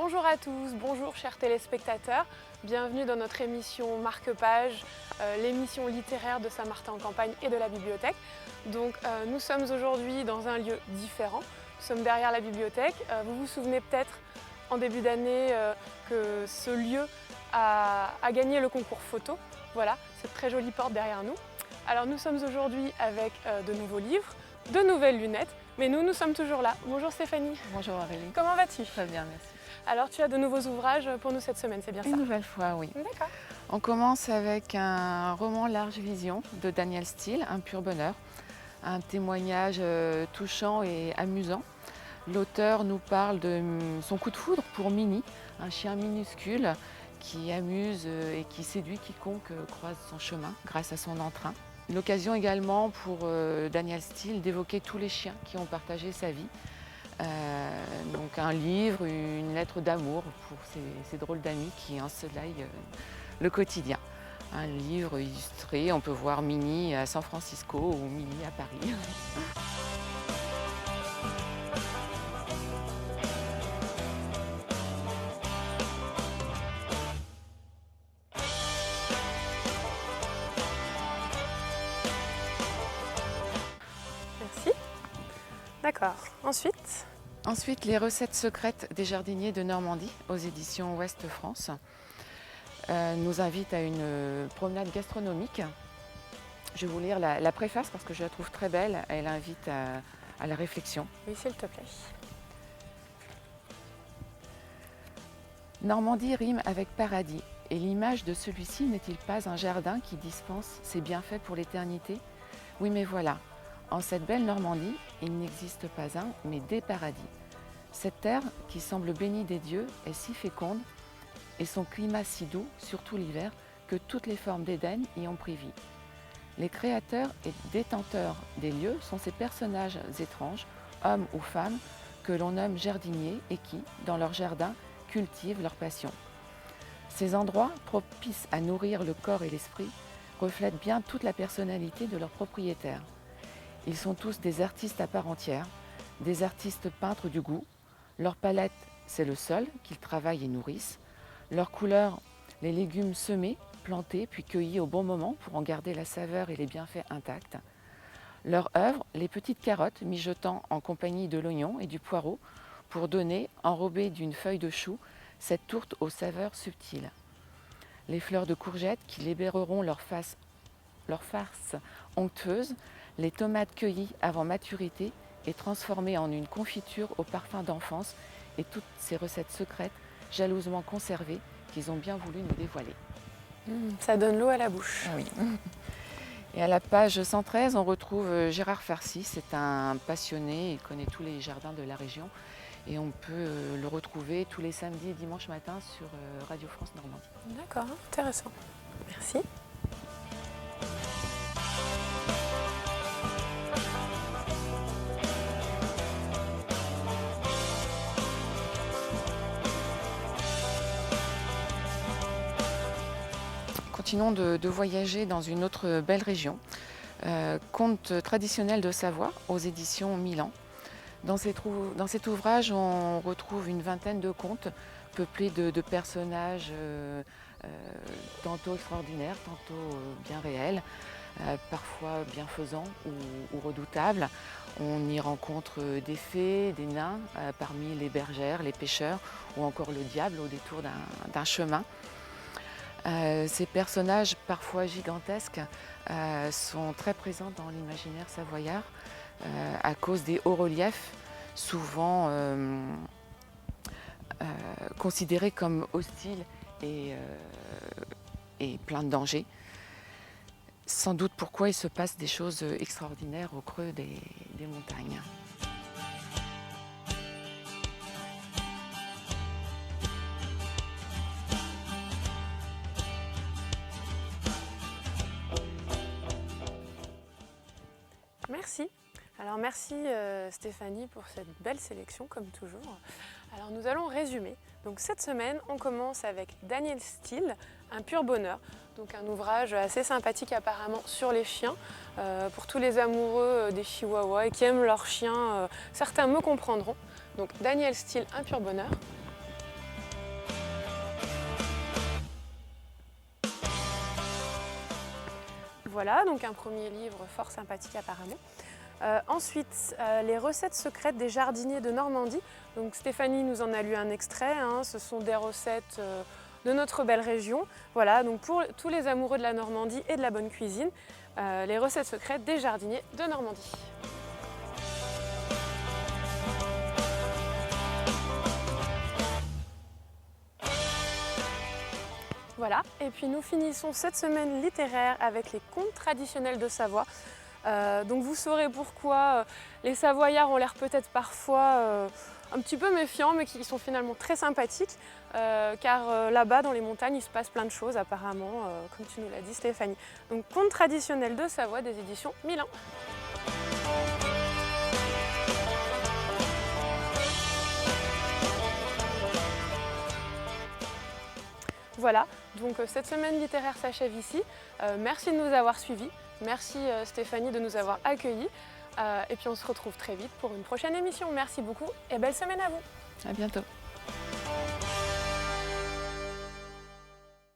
Bonjour à tous, bonjour chers téléspectateurs, bienvenue dans notre émission Marque-Page, l'émission littéraire de Saint-Martin-en-Campagne et de la bibliothèque. Donc nous sommes aujourd'hui dans un lieu différent, nous sommes derrière la bibliothèque. Vous vous souvenez peut-être en début d'année que ce lieu a gagné le concours photo. Voilà, cette très jolie porte derrière nous. Alors nous sommes aujourd'hui avec de nouveaux livres, de nouvelles lunettes, mais nous sommes toujours là. Bonjour Stéphanie. Bonjour Aurélie. Comment vas-tu? Très bien, merci. Alors tu as de nouveaux ouvrages pour nous cette semaine, c'est bien ça? Une nouvelle fois, oui. D'accord. On commence avec un roman Large Vision de Daniel Steele, Un pur bonheur. Un témoignage touchant et amusant. L'auteur nous parle de son coup de foudre pour Mini, un chien minuscule qui amuse et qui séduit quiconque croise son chemin grâce à son entrain. L'occasion également pour Daniel Steele d'évoquer tous les chiens qui ont partagé sa vie. Donc un livre, une lettre d'amour pour ces drôles d'amis qui ensoleillent le quotidien. Un livre illustré, on peut voir Mini à San Francisco ou Mini à Paris. Merci. D'accord. Ensuite, Les recettes secrètes des jardiniers de Normandie aux éditions Ouest France nous invite à une promenade gastronomique. Je vais vous lire la préface parce que je la trouve très belle. Elle invite à la réflexion. oui, s'il te plaît. Normandie rime avec paradis. Et l'image de celui-ci n'est-il pas un jardin qui dispense ses bienfaits pour l'éternité? Oui, mais voilà. En cette belle Normandie, il n'existe pas un, mais des paradis. Cette terre, qui semble bénie des dieux, est si féconde et son climat si doux, surtout l'hiver, que toutes les formes d'Éden y ont pris vie. Les créateurs et détenteurs des lieux sont ces personnages étranges, hommes ou femmes, que l'on nomme jardiniers et qui, dans leur jardin, cultivent leur passion. Ces endroits, propices à nourrir le corps et l'esprit, reflètent bien toute la personnalité de leurs propriétaires. Ils sont tous des artistes à part entière, des artistes peintres du goût. Leur palette, c'est le sol qu'ils travaillent et nourrissent. Leur couleur, les légumes semés, plantés puis cueillis au bon moment pour en garder la saveur et les bienfaits intacts. Leur œuvre, les petites carottes mijotant en compagnie de l'oignon et du poireau pour donner, enrobées d'une feuille de chou, cette tourte aux saveurs subtiles. Les fleurs de courgettes qui libéreront leur farce onctueuse, les tomates cueillies avant maturité et transformées en une confiture au parfum d'enfance et toutes ces recettes secrètes jalousement conservées qu'ils ont bien voulu nous dévoiler. Ça donne l'eau à la bouche. Ah oui. Et à la page 113, on retrouve Gérard Farcy. C'est un passionné, il connaît tous les jardins de la région et on peut le retrouver tous les samedis et dimanches matins sur Radio France Normandie. D'accord, intéressant. Merci. Continuons de voyager dans une autre belle région. Contes traditionnels de Savoie aux éditions Milan. Dans cet ouvrage, on retrouve une vingtaine de contes peuplés de personnages tantôt extraordinaires, tantôt bien réels, parfois bienfaisants ou redoutables. On y rencontre des fées, des nains, parmi les bergères, les pêcheurs ou encore le diable au détour d'un chemin. Ces personnages, parfois gigantesques, sont très présents dans l'imaginaire savoyard à cause des hauts reliefs, souvent considérés comme hostiles et pleins de dangers. Sans doute pourquoi il se passe des choses extraordinaires au creux des montagnes. Merci. Alors merci Stéphanie pour cette belle sélection comme toujours. Alors nous allons résumer. Donc cette semaine on commence avec Daniel Steele, Un pur bonheur. Donc un ouvrage assez sympathique apparemment sur les chiens pour tous les amoureux des chihuahuas et qui aiment leurs chiens. Certains me comprendront. Donc Daniel Steele, Un pur bonheur. voilà, donc un premier livre fort sympathique apparemment. Ensuite, les recettes secrètes des jardiniers de Normandie. Donc Stéphanie nous en a lu un extrait, hein. Ce sont des recettes de notre belle région. Voilà, donc pour tous les amoureux de la Normandie et de la bonne cuisine, les recettes secrètes des jardiniers de Normandie. Voilà, et puis nous finissons cette semaine littéraire avec les contes traditionnels de Savoie. Donc vous saurez pourquoi les Savoyards ont l'air peut-être parfois un petit peu méfiants, mais qui sont finalement très sympathiques, car là-bas dans les montagnes il se passe plein de choses apparemment, comme tu nous l'as dit Stéphanie. Donc contes traditionnels de Savoie des éditions Milan. Voilà, donc cette semaine littéraire s'achève ici. Merci de nous avoir suivis, merci Stéphanie de nous avoir accueillis. Et puis on se retrouve très vite pour une prochaine émission. Merci beaucoup et belle semaine à vous. À bientôt.